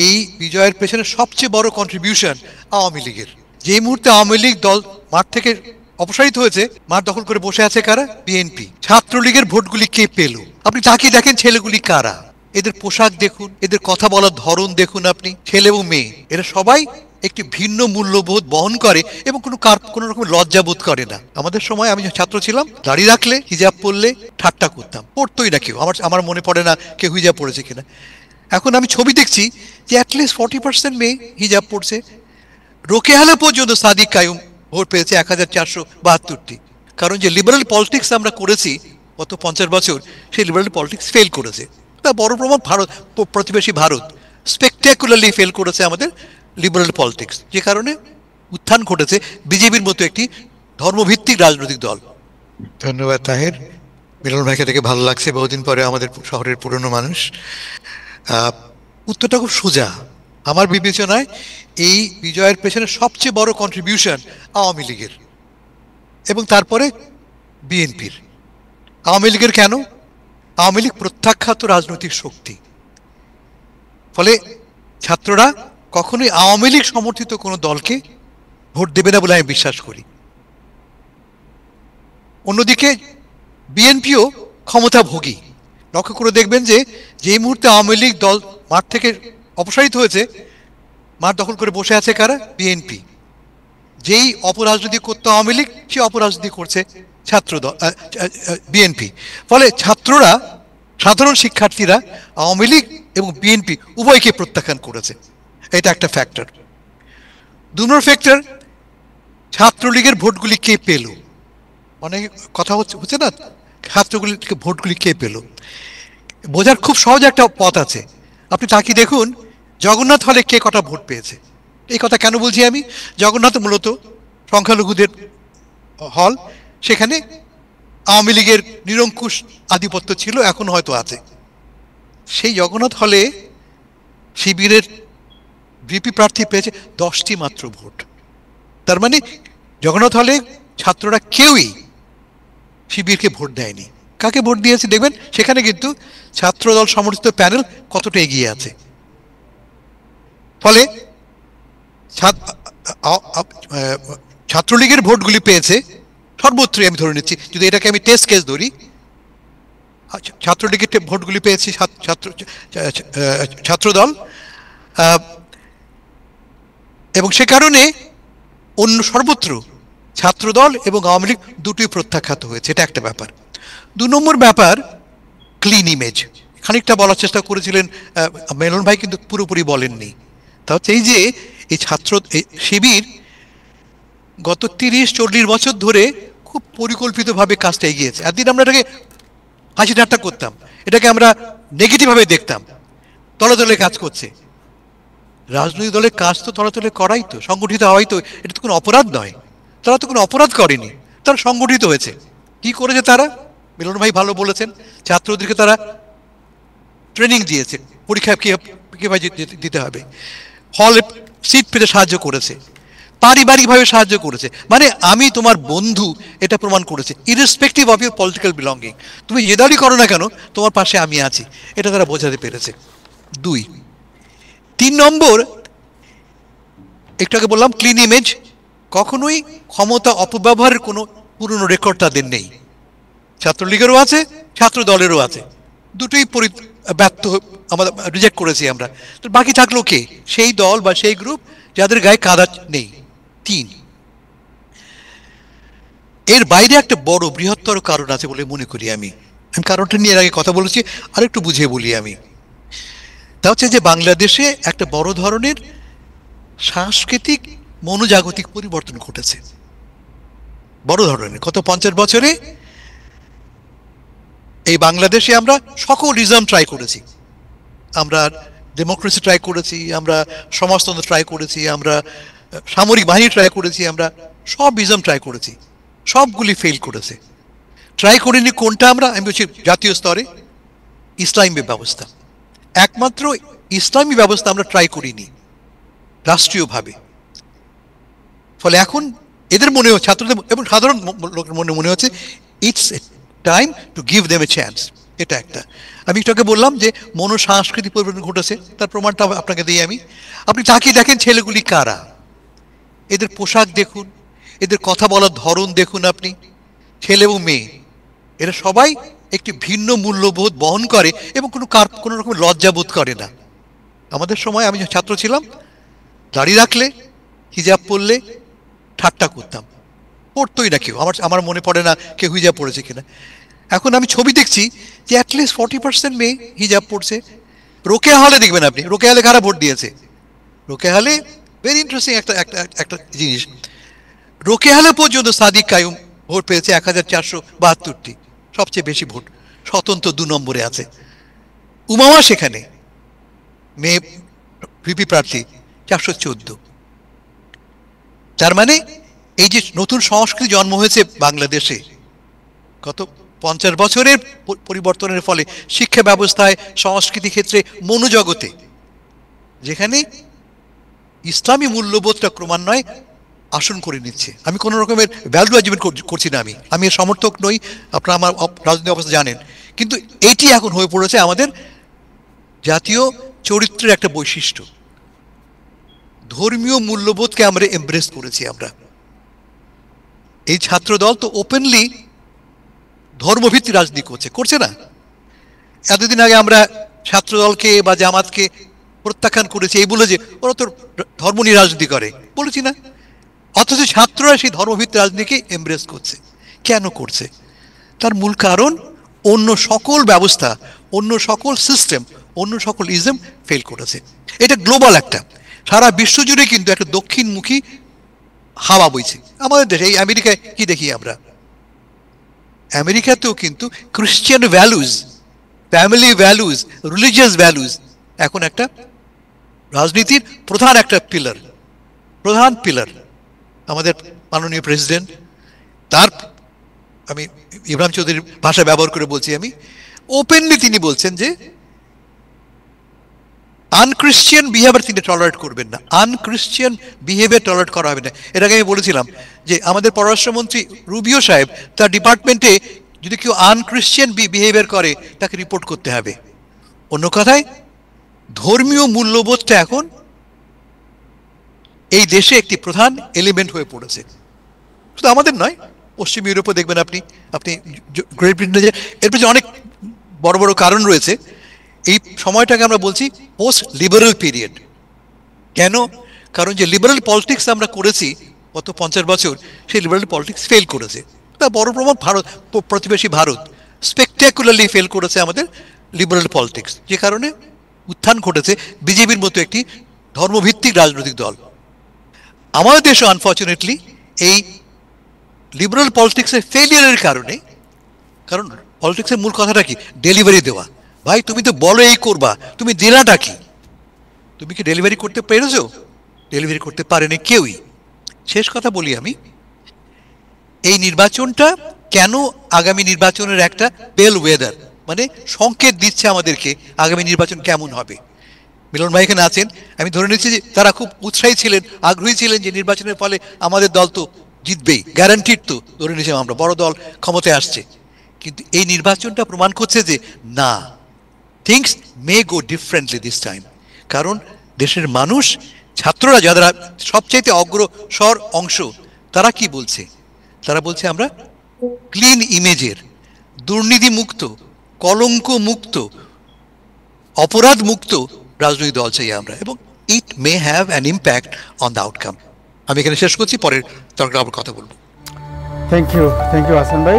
এই বিজয়ের পেছনে সবচেয়ে বড় কন্ট্রিবিউশন আওয়ামী লীগের। যে মুহূর্তে আওয়ামী লীগ দল মাঠ থেকে অপসারিত হয়েছে, মাঠ দখল করে বসে আছে কারা? বিএনপি। ছাত্রলীগের ভোটগুলি কে পেল? আপনি তাকিয়ে দেখেন ছেলেগুলি কারা, এদের পোশাক দেখুন, এদের কথা বলার ধরন দেখুন, আপনি ছেলে এবং মেয়ে এরা সবাই একটি ভিন্ন মূল্যবোধ বহন করে এবং কোনো রকম লজ্জা বোধ করে না। আমাদের সময় আমি ছাত্র ছিলাম, দাড়ি রাখলে হিজাব পরলে ঠাট্টা করতাম, পড়তোই না কেউ। আমার মনে পড়ে না কেউ হিজাব পড়েছে কিনা। এখন আমি ছবি দেখছি যে অ্যাটলিস্ট 40% মেয়ে হিজাব পড়ছে। রোকেহালা পর্যন্ত সাদিক কায়ুম ভোট পেয়েছে 1472টি। কারণ যে লিবারেল পলিটিক্স আমরা করেছি গত 50 বছর, সেই লিবারেল পলিটিক্স ফেল করেছে। তা বড় প্রমাণ ভারত, প্রতিবেশী ভারত স্পেকটাকুলারলি ফেল করেছে আমাদের লিবারেল পলিটিক্স, যে কারণে উত্থান ঘটেছে বিজেপির মতো একটি ধর্মভিত্তিক রাজনৈতিক দল। ধন্যবাদ তাহের। মিলন ভাইকে দেখে ভালো লাগছে, বহুদিন পরে আমাদের শহরের পুরনো মানুষ। উত্তরটা খুব সোজা। আমার বিবেচনায় এই বিজয়ের পেছনে সবচেয়ে বড় কন্ট্রিবিউশন আওয়ামী লীগের এবং তারপরে বিএনপির। আওয়ামী লীগের কেন? আওয়ামী লীগ প্রত্যাখ্যাত রাজনৈতিক শক্তি। ফলে ছাত্ররা কখনোই আওয়ামী লীগ সমর্থিত কোনো দলকে ভোট দেবে না বলে আমি বিশ্বাস করি। অন্যদিকে বিএনপিও ক্ষমতাভোগী। লক্ষ্য করে দেখবেন যে যেই মুহূর্তে আওয়ামী লীগ দল মাঠ থেকে অপসারিত হয়েছে, মাঠ দখল করে বসে আছে কারা? বিএনপি। যেই অপরাজনীতি করতো আওয়ামী লীগ, সে অপরাজনীতি করছে বিএনপি। ফলে ছাত্ররা, সাধারণ শিক্ষার্থীরা আওয়ামী লীগ এবং বিএনপি উভয়কে প্রত্যাখ্যান করেছে। এটা একটা ফ্যাক্টর। 2 নম্বর ফ্যাক্টর, ছাত্রলীগের ভোটগুলি কে পেল? অনেক কথা হচ্ছে না, ছাত্রগুলিকে ভোটগুলি কে পেল? বোঝার খুব সহজ একটা পথ আছে। আপনি তাকিয়ে দেখুন জগন্নাথ হলে কে কটা ভোট পেয়েছে। এই কথা কেন বলছি আমি? জগন্নাথ মূলত সংখ্যালঘুদের হল, সেখানে আওয়ামী লীগের নিরঙ্কুশ আধিপত্য ছিল, এখন হয়তো আছে। সেই জগন্নাথ হলে শিবিরের ভিপি প্রার্থী পেয়েছে 10টি মাত্র ভোট। তার মানে জগন্নাথ হলে ছাত্ররা কেউই শিবিরকে ভোট দেয়নি। কাকে ভোট দিয়েছে দেখবেন সেখানে কিন্তু ছাত্রদল সমর্থিত প্যানেল কতটা এগিয়ে আছে। ফলে ছাত্রলীগের ভোটগুলি পেয়েছে সর্বত্রই, আমি ধরে নিচ্ছি, যদি এটাকে আমি টেস্ট কেস ধরি, ছাত্রলীগের ভোটগুলি পেয়েছে ছাত্রদল, এবং সে কারণে অন্য সর্বত্র ছাত্রদল এবং আওয়ামী লীগ দুটোই প্রত্যাখ্যাত হয়েছে। এটা একটা ব্যাপার। 2 নম্বর ব্যাপার, ক্লিন ইমেজ। খানিকটা বলার চেষ্টা করেছিলেন মেনন ভাই, কিন্তু পুরোপুরি বলেননি। তা হচ্ছে এই যে এই শিবির গত 30-40 বছর ধরে খুব পরিকল্পিতভাবে কাজটা এগিয়েছে। একদিন আমরা এটাকে হাসি ঠাট্টা করতাম, এটাকে আমরা নেগেটিভভাবে দেখতাম। দলে দলে কাজ করছে। রাজনৈতিক দলের কাজ তো দলে দলে করাই তো, সংগঠিত হওয়াই তো। এটা তো কোনো অপরাধ নয়। তারা তো কোনো অপরাধ করেনি, তারা সংগঠিত হয়েছে। কি করেছে তারা? মিলন ভাই ভালো বলেছেন, ছাত্রদেরকে তারা ট্রেনিং দিয়েছে, পরীক্ষা কিভাবে দিতে হবে, হলে সিট পেতে সাহায্য করেছে, পারিবারিকভাবে সাহায্য করেছে। মানে আমি তোমার বন্ধু, এটা প্রমাণ করেছে, irrespective of your political belonging. তুমি যে দলই করো না কেন, তোমার পাশে আমি আছি, এটা তারা বোঝাতে পেরেছে। 2। 3 নম্বর, একটু আগে বললাম ক্লিন ইমেজ। কখনোই ক্ষমতা অপব্যবহারের কোনো পুরনো রেকর্ড তাদের নেই। ছাত্রলীগেরও আছে, ছাত্র দলেরও আছে, দুটোই ব্যর্থ, আমাদের রিজেক্ট করেছি আমরা। তো বাকি থাকলো কে? সেই দল বা সেই গ্রুপ যাদের গায়ে কাদা নেই। 3, এর বাইরে একটা বড় বৃহত্তর কারণ আছে বলে মনে করি আমি। কারণটা নিয়ে এর আগে কথা বলেছি, আরেকটু বুঝিয়ে বলি আমি। তা হচ্ছে যে বাংলাদেশে একটা বড় ধরনের সাংস্কৃতিক মনোজাগতিক পরিবর্তন ঘটেছে, বড় ধরনের। গত 50 বছরে এই বাংলাদেশে আমরা সকল ইজম ট্রাই করেছি। আমরা ডেমোক্রেসি ট্রাই করেছি, আমরা সমাজতন্ত্র ট্রাই করেছি, আমরা সামরিক বাহিনী ট্রাই করেছি, আমরা সব ইজম ট্রাই করেছি, সবগুলি ফেল করেছে। ট্রাই করিনি কোনটা? আমি বলছি জাতীয় স্তরে ইসলামী ব্যবস্থা। একমাত্র ইসলামী ব্যবস্থা আমরা ট্রাই করিনি রাষ্ট্রীয়ভাবে। ফলে এখন এদের মনে ছাত্রদের এবং সাধারণ লোকের মনে হচ্ছে it's a time to give them A chance. এটা একটা। আমি একটু আগে বললাম যে মনোসাংস্কৃতিক পরিবর্তন ঘটেছে, তার প্রমাণটা আপনাকে দিই আমি। আপনি তাকিয়ে দেখেন ছেলেগুলি কারা, এদের পোশাক দেখুন, এদের কথা বলার ধরন দেখুন আপনি, ছেলে এবং মেয়ে এরা সবাই একটি ভিন্ন মূল্যবোধ বহন করে এবং কোনো রকম লজ্জা বোধ করে না। আমাদের সময় আমি যখন ছাত্র ছিলাম, দাড়ি রাখলে, হিজাব পরলে ঠাট্টা করতাম, পড়তোই না কেউ। আমার মনে পড়ে না কেউ হিজাব পড়েছে কিনা। এখন আমি ছবি দেখছি যে অ্যাটলিস্ট 40% মেয়ে হিজাব পড়ছে। রোকেয়া হলে দেখবেন আপনি, রোকেয়া হলে কারা ভোট দিয়েছে? রোকেয়া হলে ভেরি ইন্টারেস্টিং একটা জিনিস, রোকেয়া হলে পর্যন্ত সাদিক কায়ুম ভোট পেয়েছে 1472টি, সবচেয়ে বেশি ভোট, স্বতন্ত্র 2 নম্বরে আছে। উমামা সেখানে মেয়ে ভিপি প্রার্থী 414। তার মানে এই যে নতুন সংস্কৃতি জন্ম হয়েছে বাংলাদেশে গত 50 বছরের পরিবর্তনের ফলে, শিক্ষা ব্যবস্থায়, সংস্কৃতি ক্ষেত্রে, মনোজগতে, যেখানে ইসলামী মূল্যবোধটা ক্রমান্বয়ে আসন করে নিচ্ছে। আমি কোনো রকমের ভ্যালু অ্যাচিভমেন্ট করছি না, আমি এর সমর্থক নই, আপনারা আমার রাজনৈতিক অবস্থা জানেন, কিন্তু এটি এখন হয়ে পড়েছে আমাদের জাতীয় চরিত্রের একটা বৈশিষ্ট্য। ধর্মীয় মূল্যবোধকে আমরা এমব্রেস করেছি। আমরা এই ছাত্র দল তো ওপেনলি ধর্মভিত্তিক রাজনীতি করছে না। এতদিন আগে আমরা ছাত্র দলকে বা জামাতকে প্রত্যাখ্যান করেছি এই বলে যে ওরা তো ধর্ম নিয়ে রাজনীতি করে, বলেছি না? অথচ ছাত্ররা সেই ধর্মভিত্তিক রাজনীতিকে এমব্রেস করছে। কেন করছে? তার মূল কারণ অন্য সকল ব্যবস্থা, অন্য সকল সিস্টেম, অন্য সকল ইজম ফেল করেছে। এটা গ্লোবাল একটা, সারা বিশ্বজুড়ে কিন্তু একটা দক্ষিণমুখী হাওয়া বইছে। আমাদের দেশে এই আমেরিকায় কি দেখি আমরা, আমেরিকাতেও কিন্তু খ্রিস্টান values, family values, religious values এখন একটা রাজনীতির প্রধান একটা পিলার। আমাদের মাননীয় প্রেসিডেন্ট, তার, আমি ইব্রাহিম চৌধুরীর ভাষা ব্যবহার করে বলছি, আমি ওপেনলি তিনি বলছেন যে আনক্রিশ্চিয়ান বিহেভিয়ার তিনি টলারেট করবেন না, আনক্রিশ্চিয়ান বিহেভিয়ার টলারেট করা হবে না। এর আগে আমি বলেছিলাম যে আমাদের পররাষ্ট্রমন্ত্রী রুবিও সাহেব, তার ডিপার্টমেন্টে যদি কেউ আনক্রিশ্চিয়ান বিহেভিয়ার করে তাকে রিপোর্ট করতে হবে। অন্য কথায় ধর্মীয় মূল্যবোধটা এখন এই দেশে একটি প্রধান এলিমেন্ট হয়ে পড়েছে। শুধু আমাদের নয়, পশ্চিম ইউরোপে দেখবেন আপনি গ্রেট ব্রিটেনে, এর পেছনে অনেক বড় বড় কারণ রয়েছে। এই সময়টাকে আমরা বলছি পোস্ট লিবারেল পিরিয়ড। কেন? কারণ যে লিবারেল পলিটিক্স আমরা করেছি গত 50 বছর, সেই লিবারেল পলিটিক্স ফেল করেছে। তা বড় প্রভাব প্রতিবেশী ভারত স্পেকটাকুলারলি ফেল করেছে আমাদের লিবারেল পলিটিক্স, যে কারণে উত্থান ঘটেছে বিজেপির মতো একটি ধর্মভিত্তিক রাজনৈতিক দল। আমাদের দেশে আনফর্চুনেটলি এই লিবারেল পলিটিক্সের ফেলিয়ারের কারণে, কারণ পলিটিক্সের মূল কথাটা কি? ডেলিভারি দেওয়া। ভাই তুমি তো বলো এই করবা, তুমি দিলাটা কি? তুমি কি ডেলিভারি করতে পেরেছো? ডেলিভারি করতে পারেনি কেউই। শেষ কথা বলি আমি, এই নির্বাচনটা কেন আগামী নির্বাচনের একটা বেল ওয়েদার, মানে সংকেত দিচ্ছে আমাদেরকে আগামী নির্বাচন কেমন হবে। মিলন ভাই এখানে আছেন, আমি ধরে নিচ্ছি যে তারা খুব উৎসাহী ছিলেন, আগ্রহী ছিলেন যে নির্বাচনের ফলে আমাদের দল তো জিতবেই, গ্যারান্টিড, তো ধরে নিয়েছিলাম আমরা বড় দল ক্ষমতায় আসছে। কিন্তু এই নির্বাচনটা প্রমাণ করছে যে না, things May go differently this time. কারণ দেশের মানুষ, ছাত্ররা যারা সবচাইতে অগ্রসর অংশ, তারা কি বলছে? তারা বলছে আমরা ক্লিন ইমেজের, দুর্নীতি মুক্ত, কলঙ্ক মুক্ত, অপরাধ মুক্ত রাজনৈতিক দল চাই আমরা, এবং it may have an impact on the outcome. আমি এখানে শেষ করছি, পরের তর্কে আবার কথা বলবো। থ্যাংক ইউ হাসান ভাই।